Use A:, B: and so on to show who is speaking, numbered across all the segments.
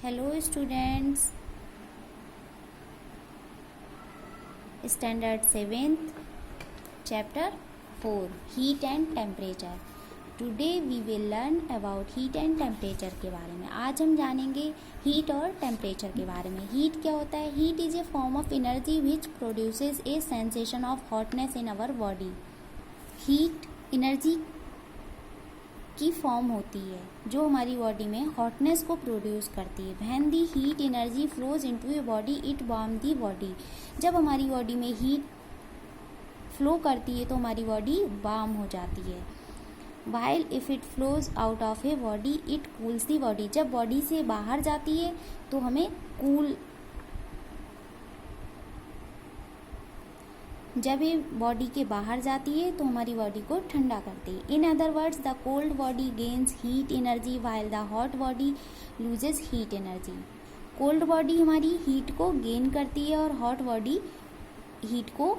A: Hello students, standard 7th, chapter 4, heat and temperature. Today we will learn about heat and temperature के बारे में. आज हम जानेंगे heat और temperature के बारे में. heat क्या होता है? heat is a form of energy which produces a sensation of hotness in our body. heat energy की फॉर्म होती है जो हमारी बॉडी में हॉटनेस को प्रोड्यूस करती है. When the heat energy flows into a body it warm the body. जब हमारी बॉडी में हीट फ्लो करती है तो हमारी बॉडी वार्म हो जाती है. While if it flows out of a body it cools the body. जब बॉडी से बाहर जाती है तो हमें जब ये बॉडी के बाहर जाती है तो हमारी बॉडी को ठंडा करती है. In other words the cold body gains heat energy while the hot body loses heat energy. Cold body हमारी हीट को गेन करती है और हॉट बॉडी हीट को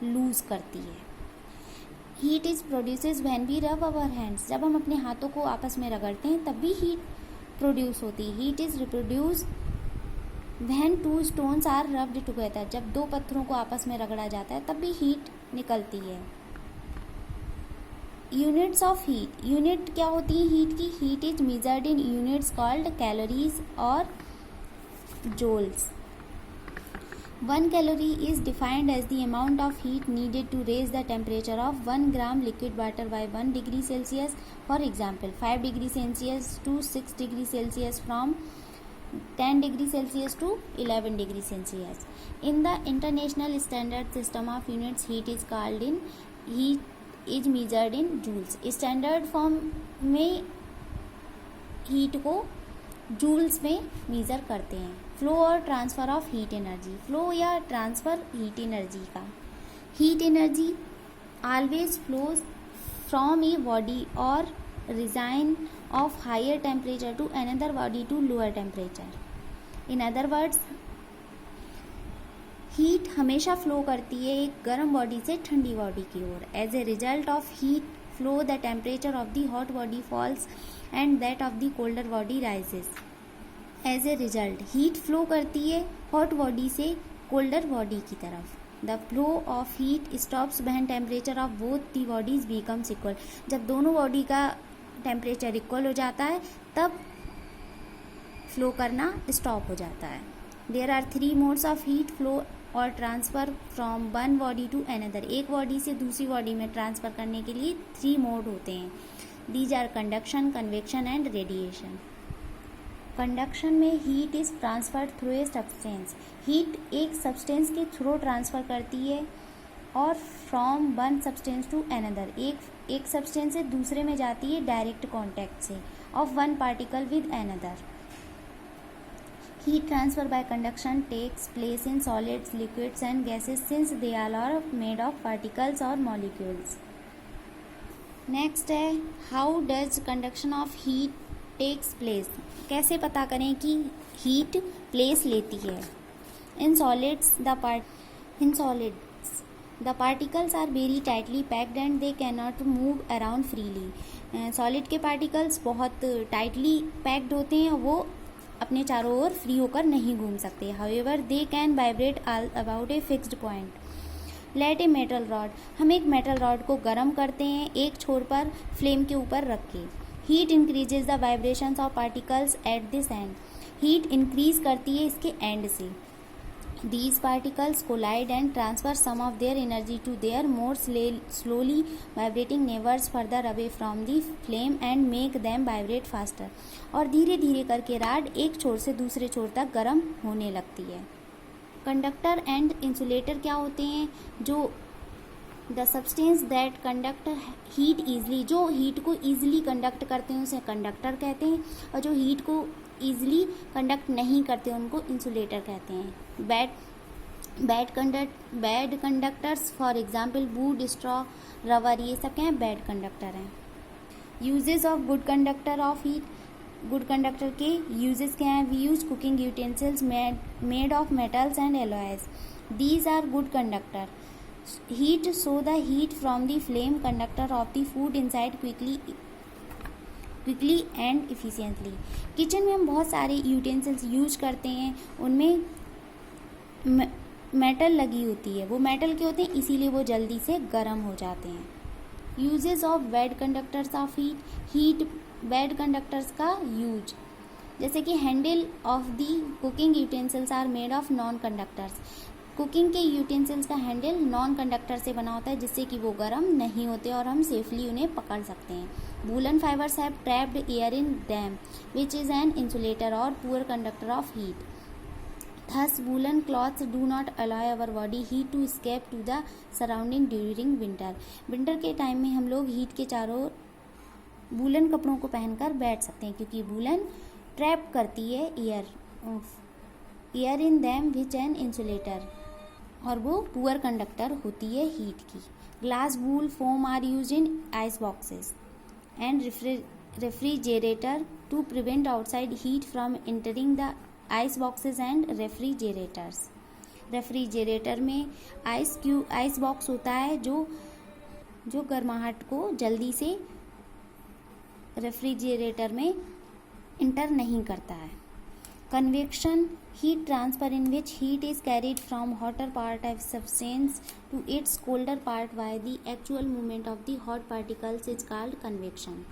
A: लूज करती है. Heat is produces when we rub our hands. जब हम अपने हाथों को आपस में रगड़ते हैं तब भी हीट प्रोड्यूस होती है. Heat is reproduce when two stones are rubbed together. जब दो पत्थरों को आपस में रगड़ा जाता है तब भी हीट निकलती है. Units of heat. यूनिट क्या होती है हीट की? Heat is measured in units called calories और जोल्स. 1 calorie is defined as the amount of heat needed to raise the temperature of 1 gram liquid water by 1 degree Celsius. For example, 5 degree Celsius to 6 degree Celsius, from 10 degree Celsius to 11 degree Celsius. In the international standard system of units, heat is measured in joules. Standard form में heat को joules में measure करते हैं. Flow और transfer of heat energy. Flow या transfer heat energy का. Heat energy always flows from a body और resign of higher temperature to another body to lower temperature. In other words, heat हमेशा flow करती है एक गर्म body से ठंडी बॉडी की ओर. As a result of heat flow the temperature of the hot body falls and that of the colder body rises. As a result heat flow करती है हॉट बॉडी से कोल्डर बॉडी की तरफ. The flow of heat stops when temperature of both the bodies becomes equal. जब दोनों body का temperature equal हो जाता है तब फ्लो करना स्टॉप हो जाता है. There are 3 modes of heat flow और transfer from one body to another. एक बॉडी से दूसरी बॉडी में ट्रांसफ़र करने के लिए 3 मोड होते हैं. These are conduction, convection and radiation. Conduction में heat is transferred through a substance. Heat एक सब्सटेंस के थ्रू ट्रांसफ़र करती है और from one substance to another. एक सब्सटेंस से दूसरे में जाती है डायरेक्ट कॉन्टैक्ट से. Of one particle with another. Heat transfer by conduction takes place in solids, liquids and gases since they are made of particles और मॉलिक्यूल्स. नेक्स्ट है how does conduction of heat takes place. कैसे पता करें कि heat place लेती है. In solids the particles are very tightly packed and they cannot move around freely. Solid के particles बहुत टाइटली पैक्ड होते हैं, वो अपने चारों ओर फ्री होकर नहीं घूम सकते. However they can vibrate about a fixed point. Let a metal rod. हम एक मेटल रॉड को गर्म करते हैं एक छोर पर फ्लेम के ऊपर रख के. Heat increases the vibrations of particles at this and. Heat increase करती है इसके एंड से. These particles collide and transfer some of their energy to their more slowly vibrating neighbors further away from the flame and make them vibrate faster. और धीरे धीरे करके rod एक छोर से दूसरे छोर तक गर्म होने लगती है. कंडक्टर एंड इंसुलेटर क्या होते हैं? जो the substance that conduct heat easily. जो हीट को ईजिली कंडक्ट करते हैं उसे कंडक्टर कहते हैं और जो हीट को ईजिली कंडक्ट नहीं करते उनको इंसुलेटर कहते हैं. Bad conductors for example wood, straw, rubber, ये सब क्या हैं? बैड कंडक्टर हैं. Uses of good conductor of heat. Good conductor के यूजेस क्या हैं? We use cooking utensils made of metals and alloys. These are good conductor. Heat the heat from the flame conductor of the food inside quickly quickly and efficiently. Kitchen में हम बहुत सारे utensils use करते हैं, उनमें metal लगी होती है, वो मेटल के होते हैं इसीलिए वो जल्दी से गर्म हो जाते हैं। Uses of bad conductors of heat bad conductors का यूज, जैसे कि handle of the cooking utensils are made of non conductors. Cooking के यूटेंसिल्स का हैंडल नॉन कंडक्टर से बना होता है जिससे कि वो गर्म नहीं होते और हम सेफली उन्हें पकड़ सकते हैं। Woollen fibres have trapped air in them which is an insulator और poor conductor of heat. Thus, woolen cloths do not allow our body heat to escape to the surrounding during winter. Winter के time में हम लोग heat के चारों ओर woollen कपड़ों को पहनकर बैठ सकते हैं क्योंकि वूलन ट्रैप करती है air in them which an insulator, और वो पुअर कंडक्टर होती है हीट की। Glass wool foam are use in ice boxes and refrigerator to prevent outside heat from entering the ice boxes and refrigerators. Refrigerator में ice box होता है जो गर्माहट को जल्दी से रेफ्रिजरेटर में इंटर नहीं करता है। Convection heat transfer in which heat is carried from hotter part of substance to its colder part by the actual movement of the hot particles is called convection.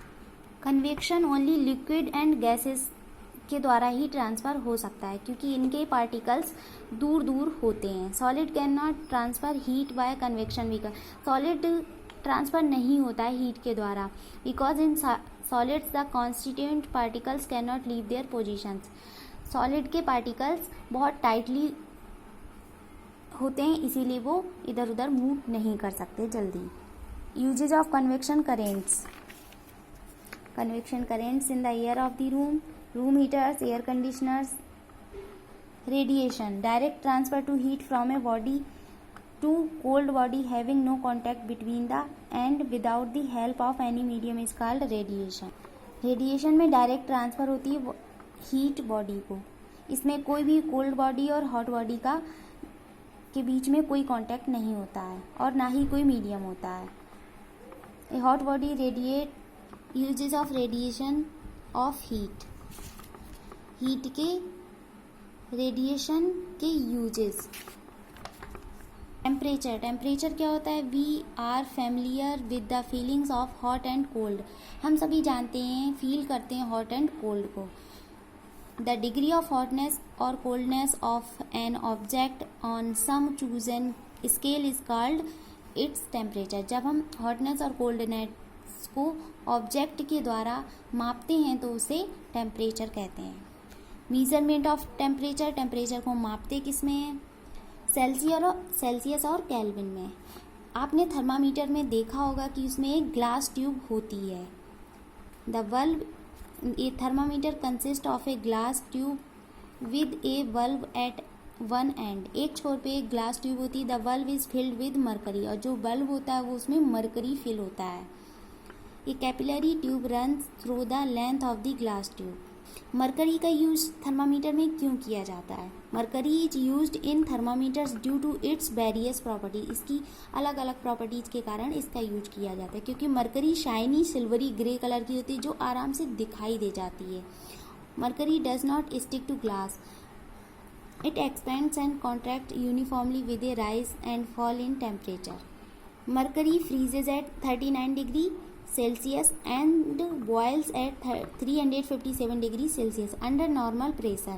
A: Convection only liquid and gases के द्वारा ही transfer हो सकता है क्योंकि इनके particles दूर दूर होते हैं। Solid can not transfer heat by convection vehicle. Solid transfer नहीं होता है हीट के द्वारा because in solids the constituent particles can not leave their positions. Solid के पार्टिकल्स बहुत टाइटली होते हैं इसीलिए वो इधर उधर मूव नहीं कर सकते जल्दी। Uses of convection currents in the air of the room heaters, air conditioners. Radiation, direct transfer to heat from a body to cold body having no contact between the and without the help of any medium is called radiation. Radiation में direct transfer होती है heat body को, इसमें कोई भी cold body और hot body का के बीच में कोई कांटेक्ट नहीं होता है और ना ही कोई मीडियम होता है। A hot body radiate uses of radiation of heat के रेडिएशन के यूजेस। टेम्परेचर क्या होता है? We are familiar with the feelings of hot and cold. हम सभी जानते हैं, फील करते हैं हॉट एंड कोल्ड को। द डिग्री ऑफ हॉटनेस और coldness of an object on some chosen scale is called its temperature. जब हम हॉटनेस और कोल्डनेस को ऑब्जेक्ट के द्वारा मापते हैं तो उसे टेम्परेचर कहते हैं। मीजरमेंट ऑफ टेम्परेचर को मापते किस में है? सेल्सियस और केल्विन में। आपने थर्मामीटर में देखा होगा कि उसमें एक ग्लास ट्यूब होती है। A thermometer consist of a glass tube with a bulb at one end. एक छोर पे एक ग्लास ट्यूब होती है। The bulb is filled with mercury, और जो बल्ब होता है वो उसमें मरकरी फिल होता है। A capillary tube runs through the length of the glass tube. Mercury का यूज थर्मामीटर में क्यों किया जाता है? Mercury is used in thermometers due to its various properties. इसकी अलग अलग प्रॉपर्टीज के कारण इसका यूज किया जाता है, क्योंकि mercury shiny silvery grey colour की होती है जो आराम से दिखाई दे जाती है। Mercury does not stick to glass, it expands and contract uniformly with a rise and fall in temperature. Mercury freezes at 39 degrees Celsius and boils at 357 degrees Celsius under normal pressure.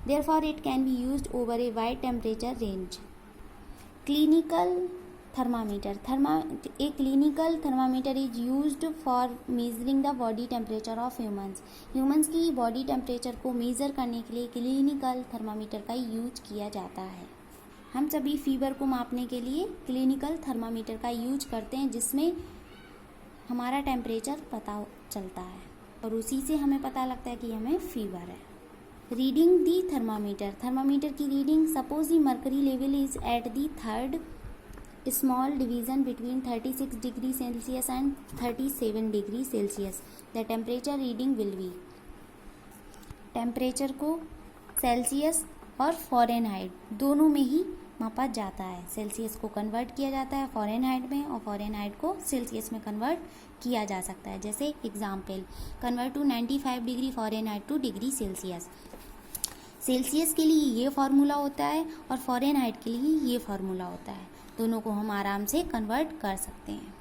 A: Therefore, it can be used over a wide temperature range. Clinical thermometer. A clinical thermometer is used for measuring the body temperature of humans. Humans की body temperature को measure करने के लिए clinical thermometer का use किया जाता है। हम सभी फीवर को मापने के लिए क्लिनिकल थर्मामीटर का यूज करते हैं, जिसमें हमारा टेम्परेचर पता चलता है और उसी से हमें पता लगता है कि हमें फीवर है। रीडिंग दी थर्मामीटर की reading. Suppose the mercury level is at the third small division between 36 degree Celsius and 37 degree Celsius. The temperature reading will be. Temperature को सेल्सियस और फ़ारेनहाइट दोनों में ही मापा जाता है। सेल्सियस को कन्वर्ट किया जाता है फ़ारेनहाइट में और फ़ारेनहाइट को सेल्सियस में कन्वर्ट किया जा सकता है। जैसे example, convert to 95 degree Fahrenheit to degree Celsius. Celsius के लिए ये फार्मूला होता है और फ़ारेनहाइट के लिए ये फार्मूला होता है। दोनों को हम आराम से कन्वर्ट कर सकते हैं।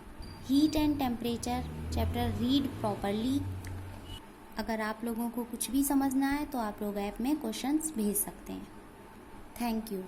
A: Heat and temperature chapter read properly. अगर आप लोगों को कुछ भी समझना है तो आप लोग ऐप में क्वेश्चंस भेज सकते हैं। Thank you.